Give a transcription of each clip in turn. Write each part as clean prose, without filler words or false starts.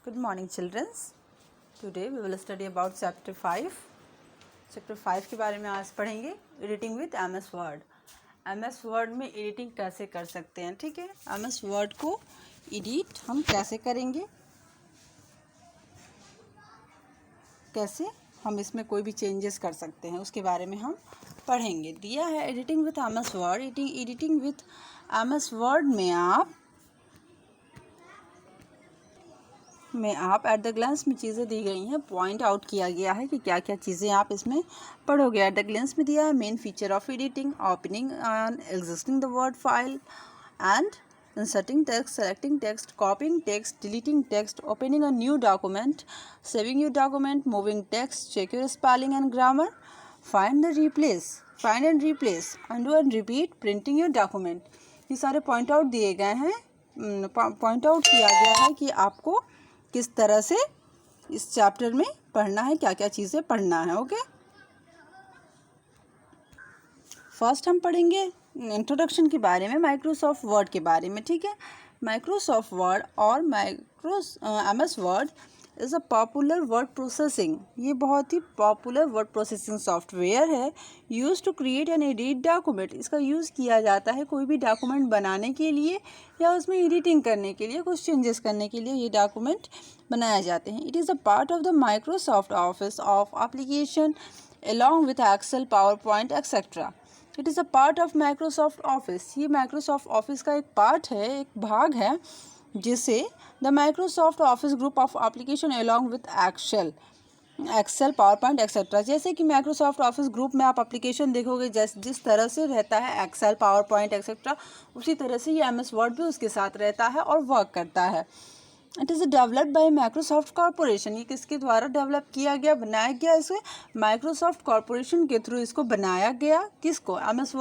Good morning, children. Today we will study about chapter 5. Chapter 5 के बारे में आज पढ़ेंगे editing with MS Word. MS Word में एडिटिंग कैसे कर सकते हैं, ठीक है. MS Word को एडिट हम कैसे करेंगे, कैसे हम इसमें कोई भी चेंजेस कर सकते हैं, उसके बारे में हम पढ़ेंगे. दिया है editing with MS Word. Editing with MS Word में आप एट द ग्लांस में चीज़ें दी गई हैं, पॉइंट आउट किया गया है कि क्या क्या चीज़ें आप इसमें पढ़ोगे. एट द ग्लांस में दिया है main feature of editing, opening and existing the word file and inserting text, selecting text, copying text, deleting text, opening a new document, saving your document, moving text, check your spelling and grammar, find and replace, undo and repeat, printing your document. ये सारे point out दिए गए हैं, point out किया गया है कि आपको किस तरह से इस चैप्टर में पढ़ना है, क्या क्या चीज़ें पढ़ना है. ओके, फर्स्ट हम पढ़ेंगे इंट्रोडक्शन के बारे में, माइक्रोसॉफ्ट वर्ड के बारे में, ठीक है. माइक्रोसॉफ्ट वर्ड और MS word is a popular word processing. ये बहुत ही पॉपुलर वर्ड प्रोसेसिंग सॉफ्टवेयर है. Use to create and edit document. इसका यूज़ किया जाता है कोई भी डॉक्यूमेंट बनाने के लिए या उसमें एडिटिंग करने के लिए, कुछ चेंजेस करने के लिए ये डॉक्यूमेंट बनाए जाते हैं. It is a part of the Microsoft Office of application along with Excel, PowerPoint, etc. It is a part of Microsoft Office. ये माइक्रोसॉफ्ट ऑफिस का एक पार्ट है, एक भाग है, जिसे the Microsoft Office group of application along with Excel, PowerPoint, etcetera. जैसे कि माइक्रोसॉफ्ट ऑफिस ग्रुप में आप एप्लीकेशन देखोगे, जिस तरह से रहता है एक्सेल, पावरपॉइंट, एक्सेट्रा, उसी तरह से ये MS वर्ड भी उसके साथ रहता है और वर्क करता है. It is developed by Microsoft corporation. ये किसके द्वारा डेवलप किया गया, बनाया गया, इसे माइक्रोसॉफ्ट कॉरपोरेशन के थ्रू इसको बनाया गया. किसको? MS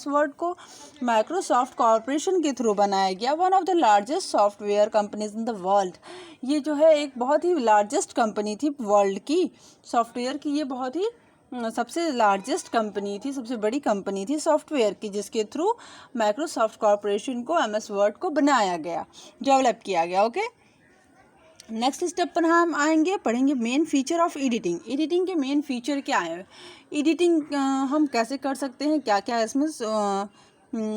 वर्ड को माइक्रोसॉफ्ट कॉरपोरेशन के थ्रू बनाया गया. One of the largest software companies in the world. ये जो है एक बहुत ही लार्जेस्ट कंपनी थी वर्ल्ड की सॉफ्टवेयर की. ये बहुत ही सबसे लार्जेस्ट कंपनी थी, सबसे बड़ी कंपनी थी सॉफ्टवेयर की, जिसके थ्रू माइक्रोसॉफ्ट कॉरपोरेशन को MS वर्ड को बनाया गया, डेवलप किया गया. ओके, नेक्स्ट स्टेप पर हम आएंगे, पढ़ेंगे main feature of editing. Editing के मेन फीचर क्या है, एडिटिंग हम कैसे कर सकते हैं, क्या क्या इसमें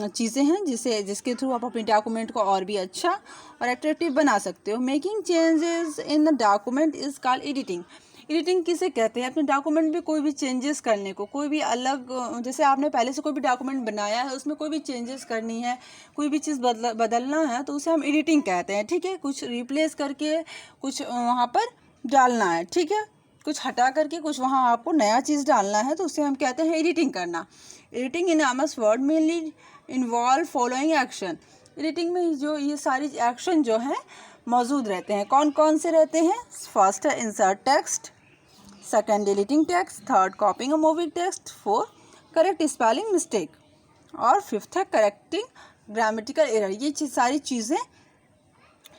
चीज़ें हैं जिसके थ्रू आप अपने डॉक्यूमेंट को और भी अच्छा और अट्रैक्टिव बना सकते हो. Making changes in the document is called editing. Editing किसे कहते हैं? अपने डॉक्यूमेंट में कोई भी चेंजेस करने को, कोई भी अलग, जैसे आपने पहले से कोई भी डॉक्यूमेंट बनाया है, उसमें कोई भी चेंजेस करनी है, कोई भी चीज़ बदलना है, तो उसे हम एडिटिंग कहते हैं, ठीक है. कुछ रिप्लेस करके कुछ वहाँ पर डालना है, ठीक है, कुछ हटा करके कुछ वहाँ आपको नया चीज़ डालना है, तो उसे हम कहते हैं एडिटिंग करना. Editing in MS word mainly involve following action. Editing में जो ये सारी एक्शन जो हैं मौजूद रहते हैं. कौन कौन से रहते हैं? फर्स्ट है insert text, second deleting text, third कॉपिंग a moving text, fourth correct spelling mistake, और फिफ्थ है करेक्टिंग ग्रामेटिकल एरर. ये सारी चीज़ें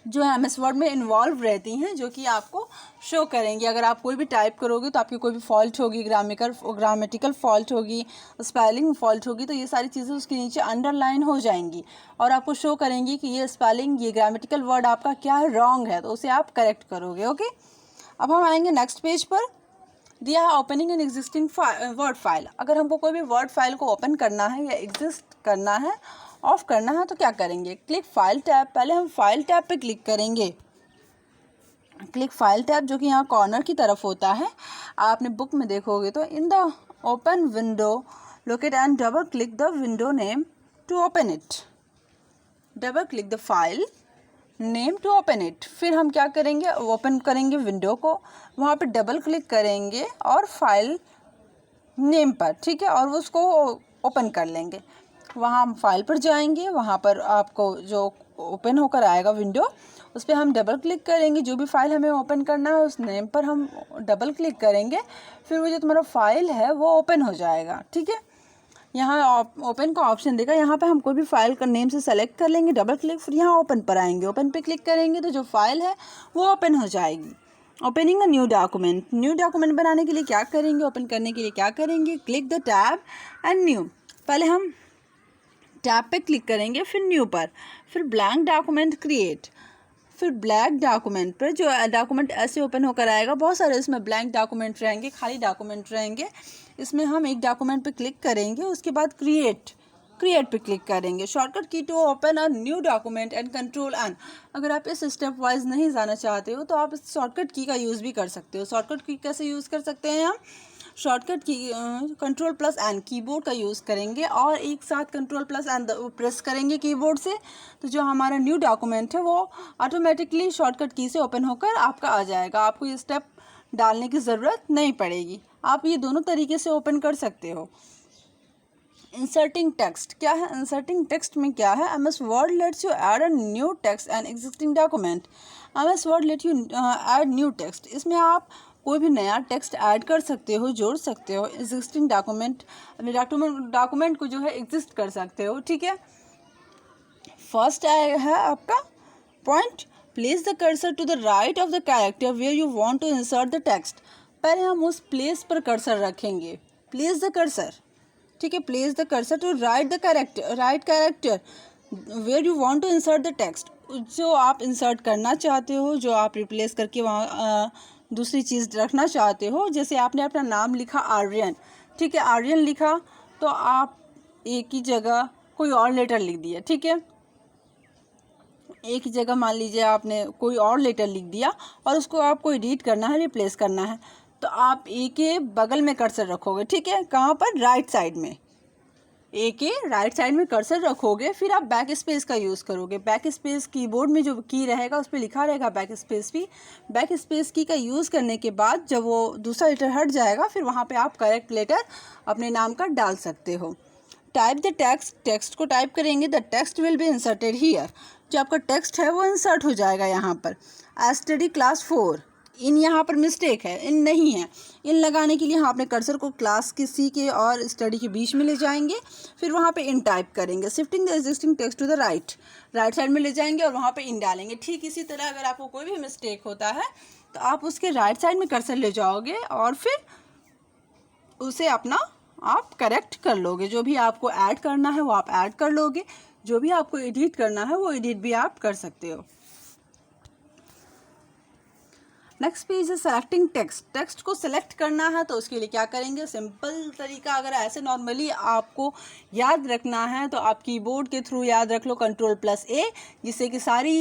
जो है MS वर्ड में इन्वॉल्व रहती हैं, जो कि आपको शो करेंगी. अगर आप कोई भी टाइप करोगे तो आपकी कोई भी फॉल्ट होगी, ग्रामेटिकल फॉल्ट होगी, स्पेलिंग फॉल्ट होगी, तो ये सारी चीज़ें उसके नीचे अंडरलाइन हो जाएंगी और आपको शो करेंगी कि ये स्पेलिंग, ये ग्रामेटिकल वर्ड आपका क्या है, रॉन्ग है, तो उसे आप करेक्ट करोगे. ओके, अब हम आएंगे नेक्स्ट पेज पर. दिया है opening an existing word file. अगर हमको कोई भी वर्ड फाइल को ओपन करना है या एग्जिस्ट करना है, ऑफ करना है, तो क्या करेंगे? Click file tab. पहले हम फाइल टैब पे क्लिक करेंगे. क्लिक फाइल टैब जो कि यहाँ कॉर्नर की तरफ होता है, आपने बुक में देखोगे तो in the open window locate and double click the window name to open it. Double click the file name to open it. फिर हम क्या करेंगे? ओपन करेंगे विंडो को, वहाँ पे डबल क्लिक करेंगे और फाइल नेम पर, ठीक है, और उसको ओपन कर लेंगे. वहाँ हम फाइल पर जाएंगे, वहाँ पर आपको जो ओपन होकर आएगा विंडो, उस पर हम डबल क्लिक करेंगे. जो भी फाइल हमें ओपन करना है उस नेम पर हम डबल क्लिक करेंगे, फिर वो जो तुम्हारा फाइल है वो ओपन हो जाएगा, ठीक है. यहाँ ओपन का ऑप्शन देगा, यहाँ पे हम कोई भी फाइल का नेम से सेलेक्ट कर लेंगे, डबल क्लिक, फिर यहाँ ओपन पर आएंगे. ओपन पे क्लिक करेंगे तो जो फाइल है वो ओपन हो जाएगी. Opening a new document. New document बनाने के लिए क्या करेंगे, ओपन करने के लिए क्या करेंगे? Click the tab and new. पहले हम टैब पे क्लिक करेंगे, फिर न्यू पर, फिर ब्लैंक डॉक्यूमेंट क्रिएट, फिर ब्लैंक डॉक्यूमेंट पर, जो डॉक्यूमेंट ऐसे ओपन होकर आएगा, बहुत सारे इसमें ब्लैंक डॉक्यूमेंट रहेंगे, खाली डॉक्यूमेंट रहेंगे। इसमें हम एक डॉक्यूमेंट पे क्लिक करेंगे, उसके बाद क्रिएट पे क्लिक करेंगे। Shortcut key to open a new document and control N. अगर आप इस स्टेप वाइज नहीं जाना चाहते हो तो आप इस शॉर्टकट की का यूज़ भी कर सकते हो। शॉर्टकट की कैसे यूज़ कर सकते हैं हम? शॉर्टकट की Ctrl+N कीबोर्ड का यूज़ करेंगे और एक साथ Ctrl+N प्रेस करेंगे कीबोर्ड से, तो जो हमारा न्यू डॉक्यूमेंट है वो ऑटोमेटिकली शॉर्टकट की से ओपन होकर आपका आ जाएगा। आपको ये स्टेप डालने की ज़रूरत नहीं पड़ेगी। आप ये दोनों तरीके से ओपन कर सकते हो। इंसर्टिंग टेक्स्ट क्या है? इंसर्टिंग टेक्स्ट में क्या है? MS Word let's you add a new text and existing document. MS Word let you add new text. इसमें आप कोई भी नया टेक्स्ट ऐड कर सकते हो, जोड़ सकते हो। एग्जिस्टिंग डॉक्यूमेंट, अपने डॉक्यूमेंट को जो है एग्जिस्ट कर सकते हो, ठीक है। फर्स्ट है आपका point, place the cursor to the right of the character where you want to insert the text. पहले हम उस प्लेस पर कर्सर रखेंगे, प्लेस द कर्सर, ठीक है। Place the cursor to right character where you want to insert the text. जो आप insert करना चाहते हो, जो आप रिप्लेस करके वहाँ दूसरी चीज़ रखना चाहते हो, जैसे आपने अपना नाम लिखा आर्यन, ठीक है, आर्यन लिखा, तो आप एक ही जगह कोई और लेटर लिख दिया, ठीक है। एक ही जगह मान लीजिए आपने कोई और लेटर लिख दिया और उसको आपको एडिट करना है, रिप्लेस करना है, तो आप ए के बगल में कर्सर रखोगे, ठीक है। कहाँ पर? राइट साइड में, ए के राइट साइड में कर्सर रखोगे। फिर आप बैक स्पेस का यूज़ करोगे। बैक स्पेस कीबोर्ड में जो की रहेगा उस पर लिखा रहेगा बैक स्पेस भी। बैक स्पेस की का यूज़ करने के बाद जब वो दूसरा लेटर हट जाएगा, फिर वहाँ पे आप करेक्ट लेटर अपने नाम का डाल सकते हो। टाइप द टेक्स्ट को टाइप करेंगे, the text will be inserted here. जो आपका टेक्स्ट है वो इंसर्ट हो जाएगा यहाँ पर। एज स्टडी क्लास 4, इन यहाँ पर मिस्टेक है, इन नहीं है। इन लगाने के लिए हम अपने कर्सर को क्लास के सी के और स्टडी के बीच में ले जाएंगे, फिर वहाँ पे इन टाइप करेंगे। Shifting the existing text to the right side में ले जाएंगे और वहाँ पे इन डालेंगे। ठीक इसी तरह अगर आपको कोई भी मिस्टेक होता है तो आप उसके राइट साइड में कर्सर ले जाओगे और फिर उसे अपना आप करेक्ट कर लोगे। जो भी आपको ऐड करना है वो आप ऐड कर लोगे, जो भी आपको एडिट करना है वो एडिट भी आप कर सकते हो। नेक्स्ट पेज है सेलेक्टिंग टेक्स्ट। टेक्स्ट को सेलेक्ट करना है तो उसके लिए क्या करेंगे? सिंपल तरीका, अगर ऐसे नॉर्मली आपको याद रखना है तो आप कीबोर्ड के थ्रू याद रख लो Ctrl+A, जिससे कि सारी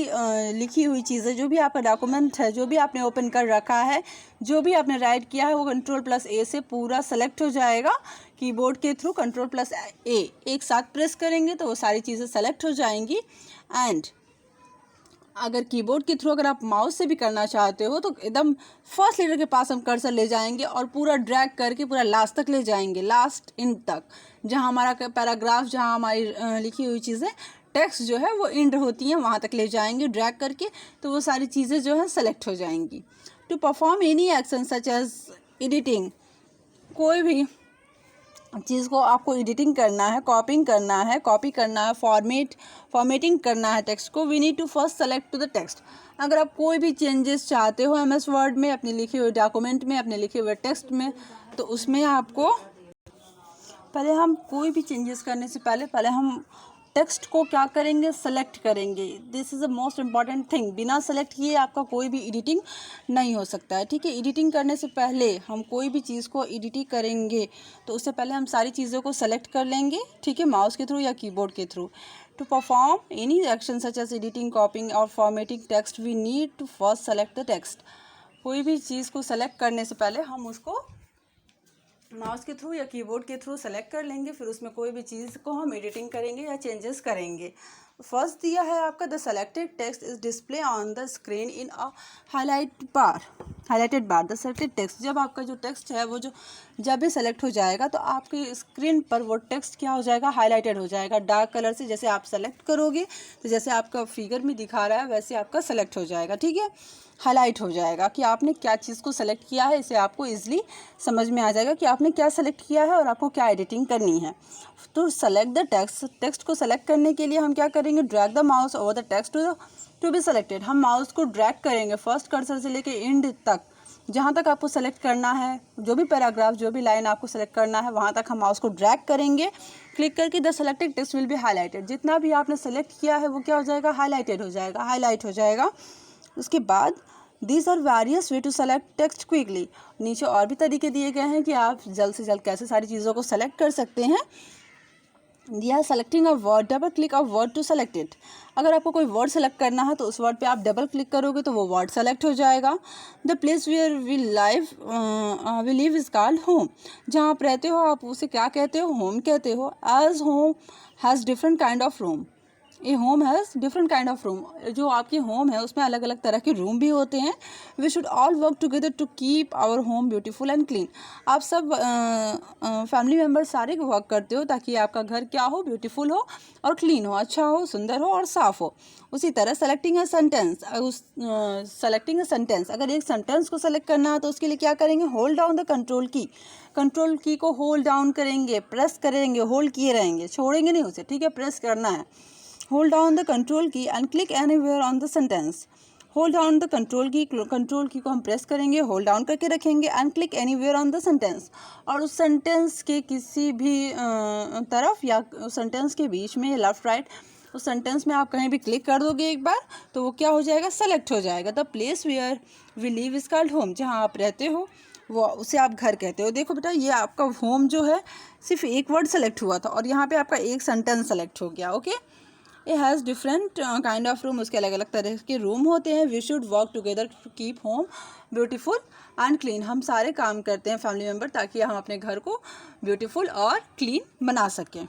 लिखी हुई चीज़ें, जो भी आपका डॉक्यूमेंट है, जो भी आपने ओपन कर रखा है, जो भी आपने राइट किया है, वो Ctrl+A से पूरा सेलेक्ट हो जाएगा। कीबोर्ड के थ्रू Ctrl+A एक साथ प्रेस करेंगे तो वो सारी चीज़ें सेलेक्ट हो जाएंगी। एंड अगर कीबोर्ड के थ्रू अगर आप माउस से भी करना चाहते हो तो एकदम फर्स्ट लेटर के पास हम कर्सर ले जाएंगे और पूरा ड्रैग करके पूरा लास्ट तक ले जाएंगे, लास्ट इंड तक, जहां हमारा पैराग्राफ, जहां हमारी लिखी हुई चीज़ें, टेक्स्ट जो है वो इंड होती हैं, वहां तक ले जाएंगे ड्रैग करके, तो वो सारी चीज़ें जो है सेलेक्ट हो जाएंगी। To perform any action such as editing, कोई भी चीज़ को आपको एडिटिंग करना है, कॉपी करना है, फॉर्मेटिंग करना है टेक्स्ट को, we need to first select to the text. अगर आप कोई भी चेंजेस चाहते हो MS वर्ड में, अपने लिखे हुए डॉक्यूमेंट में, अपने लिखे हुए टेक्स्ट में, तो उसमें आपको पहले हम कोई भी चेंजेस करने से पहले हम टेक्स्ट को क्या करेंगे? सेलेक्ट करेंगे। This is the most important thing. बिना सेलेक्ट किए आपका कोई भी एडिटिंग नहीं हो सकता है, ठीक है। एडिटिंग करने से पहले हम कोई भी चीज़ को एडिटिंग करेंगे तो उससे पहले हम सारी चीज़ों को सेलेक्ट कर लेंगे, ठीक है, माउस के थ्रू या कीबोर्ड के through. To perform any action such as editing, copying और formatting text, we need to first select the text. कोई भी चीज़ को सेलेक्ट करने से पहले हम उसको माउस के थ्रू या कीबोर्ड के थ्रू सेलेक्ट कर लेंगे, फिर उसमें कोई भी चीज़ को हम एडिटिंग करेंगे या चेंजेस करेंगे। फर्स्ट दिया है आपका, the selected text is display on the screen in a highlighted bar. The selected text, जब आपका जो टेक्स्ट है वो जो जब भी सेलेक्ट हो जाएगा तो आपकी स्क्रीन पर वो टेक्स्ट क्या हो जाएगा? हाईलाइटेड हो जाएगा डार्क कलर से। जैसे आप सेलेक्ट करोगे तो जैसे आपका फिगर में दिखा रहा है वैसे आपका सेलेक्ट हो जाएगा, ठीक है, हाईलाइट हो जाएगा कि आपने क्या चीज़ को सेलेक्ट किया है। इसे आपको इजीली समझ में आ जाएगा कि आपने क्या सेलेक्ट किया है और आपको क्या एडिटिंग करनी है। तो सेलेक्ट द टेक्स्ट को सेलेक्ट करने के लिए हम क्या करेंगे? Drag the mouse over the text to be selected. हम माउस को ड्रैग करेंगे फर्स्ट कर्सर से लेके एंड तक, जहाँ तक आपको सेलेक्ट करना है, जो भी पैराग्राफ, जो भी लाइन आपको सेलेक्ट करना है वहाँ तक हम माउस को ड्रैग करेंगे। क्लिक करके the selected text will be highlighted. जितना भी आपने सेलेक्ट किया है वो क्या हो जाएगा? हाईलाइटेड हो जाएगा, हाईलाइट हो जाएगा। उसके बाद these are various way to select text quickly, नीचे और भी तरीके दिए गए हैं कि आप जल्द से जल्द कैसे सारी चीज़ों को सेलेक्ट कर सकते हैं। दिया selecting a word, double click a word to select it, अगर आपको कोई वर्ड सेलेक्ट करना है तो उस वर्ड पे आप डबल क्लिक करोगे तो वो वर्ड सेलेक्ट हो जाएगा। The place where we live is called home, जहाँ आप रहते हो आप उसे क्या कहते हो, होम कहते हो। Age home has different kind of room, A home has different kind of room, जो आपकी होम है उसमें अलग अलग तरह के रूम भी होते हैं। We should all work together to keep our home beautiful and clean, आप सब फैमिली मेम्बर सारे वर्क करते हो ताकि आपका घर क्या हो, ब्यूटीफुल हो और क्लीन हो, अच्छा हो, सुंदर हो और साफ़ हो। उसी तरह selecting a sentence, selecting a sentence, अगर एक सेंटेंस को सेलेक्ट करना है तो उसके लिए क्या करेंगे, होल्ड डाउन द कंट्रोल की, कंट्रोल की को होल्ड डाउन करेंगे, प्रेस करेंगे, होल्ड किए रहेंगे, छोड़ेंगे नहीं उसे, ठीक है, प्रेस करना है। Hold down the control key and click anywhere on the sentence. Hold down the control key को हम प्रेस करेंगे, होल्ड डाउन करके रखेंगे and click anywhere on the sentence, और उस सेंटेंस के किसी भी तरफ या उस सेंटेंस के बीच में लेफ्ट राइट उस सेंटेंस में आप कहीं भी क्लिक कर दोगे एक बार तो वो क्या हो जाएगा, सेलेक्ट हो जाएगा। The place where we live is called home, जहाँ आप रहते हो वो उसे आप घर कहते हो। देखो बेटा ये आपका होम जो है सिर्फ एक वर्ड सेलेक्ट हुआ था और यहाँ पे आपका एक सेंटेंस सेलेक्ट हो गया। Okay, it has different kind of room, उसके अलग अलग तरह के रूम होते हैं। we should work together to keep home beautiful and clean, हम सारे काम करते हैं फैमिली मेम्बर ताकि हम अपने घर को ब्यूटीफुल और क्लीन बना सकें।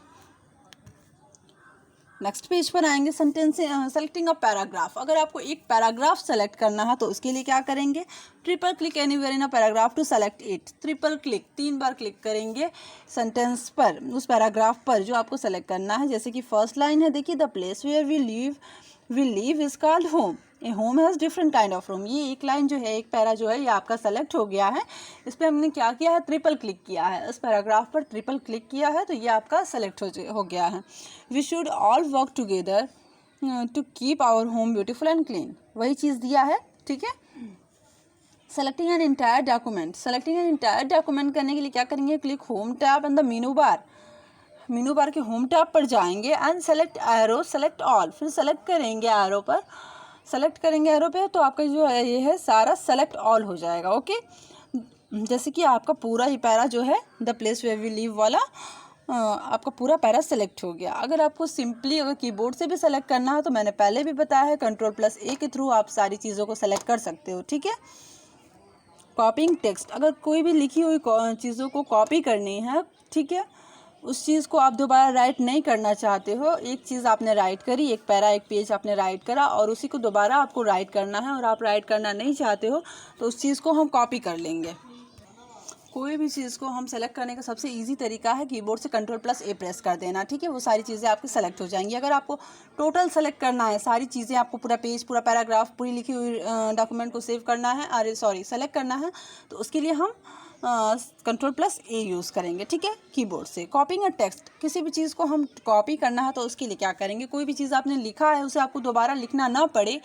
नेक्स्ट पेज पर आएंगे, सेंटेंस सेलेक्टिंग अ पैराग्राफ, अगर आपको एक पैराग्राफ सेलेक्ट करना है तो उसके लिए क्या करेंगे, triple click anywhere in a paragraph to select it, triple click 3 बार क्लिक करेंगे सेंटेंस पर, उस पैराग्राफ पर जो आपको सेलेक्ट करना है। जैसे कि फर्स्ट लाइन है, देखिए the place where we live is called home, a home has different kind of room, ये एक लाइन जो है, एक पैरा जो है ये आपका सेलेक्ट हो गया है। इस पर हमने क्या किया है, ट्रिपल क्लिक किया है, इस पैराग्राफ पर ट्रिपल क्लिक किया है तो ये आपका सेलेक्ट हो गया है। We should all work together to keep our home beautiful and clean, वही चीज़ दिया है, ठीक है। Selecting an entire document, selecting an entire document करने के लिए क्या करेंगे, click home tab and the menu bar के होम टैब पर जाएंगे and select arrow select all, फिर सेलेक्ट करेंगे एरो पर, सेलेक्ट करेंगे एरो पे तो आपका जो है ये है सारा सेलेक्ट ऑल हो जाएगा। ओके, जैसे कि आपका पूरा ही पैरा जो है the place where we live वाला आपका पूरा पैरा सेलेक्ट हो गया। अगर आपको सिंपली अगर कीबोर्ड से भी सेलेक्ट करना है तो मैंने पहले भी बताया है Ctrl+A के थ्रू आप सारी चीज़ों को सेलेक्ट कर सकते हो, ठीक है। कॉपिंग टेक्स्ट, अगर कोई भी लिखी हुई चीज़ों को कॉपी करनी है, ठीक है, उस चीज़ को आप दोबारा राइट नहीं करना चाहते हो, एक चीज़ आपने राइट करी, एक पैरा एक पेज आपने राइट करा और उसी को दोबारा आपको राइट करना है और आप राइट करना नहीं चाहते हो तो उस चीज़ को हम कॉपी कर लेंगे। कोई भी चीज़ को हम सेलेक्ट करने का सबसे इजी तरीका है कीबोर्ड से Ctrl+A प्रेस कर देना, ठीक है, वो सारी चीज़ें आपकी सेलेक्ट हो जाएंगी। अगर आपको टोटल सेलेक्ट करना है, सारी चीज़ें आपको पूरा पेज, पूरा पैराग्राफ, पूरी लिखी हुई डॉक्यूमेंट को सेव करना है, सेलेक्ट करना है तो उसके लिए हम Ctrl+A यूज़ करेंगे, ठीक है, कीबोर्ड से। कॉपिंग अ टेक्स्ट, किसी भी चीज़ को हम कॉपी करना है तो उसके लिए क्या करेंगे, कोई भी चीज़ आपने लिखा है उसे आपको दोबारा लिखना ना पड़े,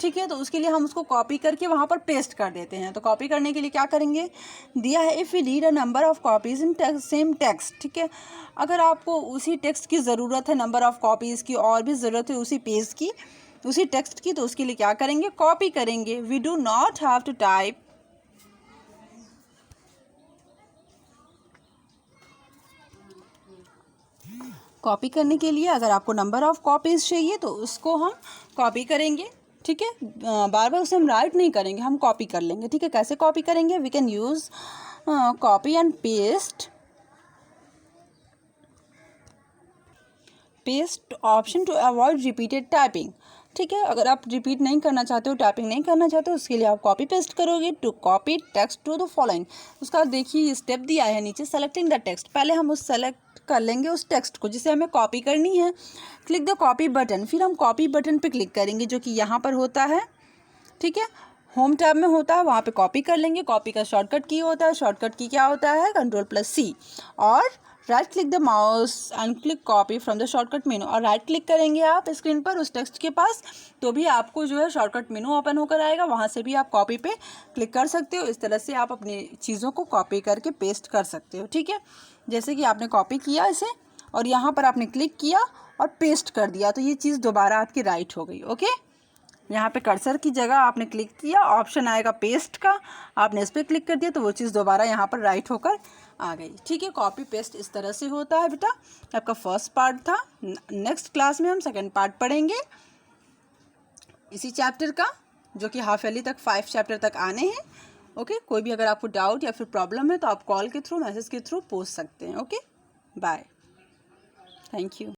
ठीक है, तो उसके लिए हम उसको कॉपी करके वहाँ पर पेस्ट कर देते हैं। तो कॉपी करने के लिए क्या करेंगे, दिया है if we read a number of copies in same text, ठीक है, अगर आपको उसी टेक्स्ट की ज़रूरत है, नंबर ऑफ़ कॉपीज़ की और भी ज़रूरत है उसी पेज की, उसी टेक्स्ट की, तो उसके लिए क्या करेंगे, कॉपी करेंगे। We do not have to type, copy करने के लिए अगर आपको नंबर ऑफ़ कॉपीज़ चाहिए तो उसको हम कॉपी करेंगे, ठीक है, बार बार उसे हम राइट नहीं करेंगे, हम कॉपी कर लेंगे, ठीक है। कैसे कॉपी करेंगे, we can use copy and paste option to avoid repeated typing, ठीक है, अगर आप रिपीट नहीं करना चाहते हो, टाइपिंग नहीं करना चाहते हो, उसके लिए आप कॉपी पेस्ट करोगे। To copy text to the following, उसका देखिए स्टेप दिया है नीचे, सेलेक्टिंग द टेक्स्ट, पहले हम उस सेलेक्ट कर लेंगे उस टेक्स्ट को जिसे हमें कॉपी करनी है। क्लिक द कॉपी बटन, फिर हम कॉपी बटन पे क्लिक करेंगे जो कि यहाँ पर होता है, ठीक है, होम टैब में होता है, वहाँ पे कॉपी कर लेंगे। कॉपी का शॉर्टकट की होता है, शॉर्टकट की क्या होता है, Ctrl+C, और right click the mouse and click copy from the shortcut menu, और राइट क्लिक करेंगे आप स्क्रीन पर उस टेक्स्ट के पास तो भी आपको जो है शॉर्टकट मेनू ओपन होकर आएगा, वहाँ से भी आप कॉपी पे क्लिक कर सकते हो। इस तरह से आप अपनी चीज़ों को कॉपी करके पेस्ट कर सकते हो, ठीक है। जैसे कि आपने कॉपी किया इसे और यहाँ पर आपने क्लिक किया और पेस्ट कर दिया तो ये चीज़ दोबारा आपकी राइट हो गई। ओके, यहाँ पे कर्सर की जगह आपने क्लिक किया, ऑप्शन आएगा पेस्ट का, आपने इस पर क्लिक कर दिया तो वो चीज़ दोबारा यहाँ पर राइट होकर आ गई। ठीक है, कॉपी पेस्ट इस तरह से होता है बेटा। आपका फर्स्ट पार्ट था। नेक्स्ट क्लास में हम सेकेंड पार्ट पढ़ेंगे इसी चैप्टर का, जो कि हाफ ईयरली तक 5 चैप्टर तक आने हैं। ओके, कोई भी अगर आपको डाउट या फिर प्रॉब्लम है तो आप कॉल के थ्रू, मैसेज के थ्रू पूछ सकते हैं। Okay, bye, thank you.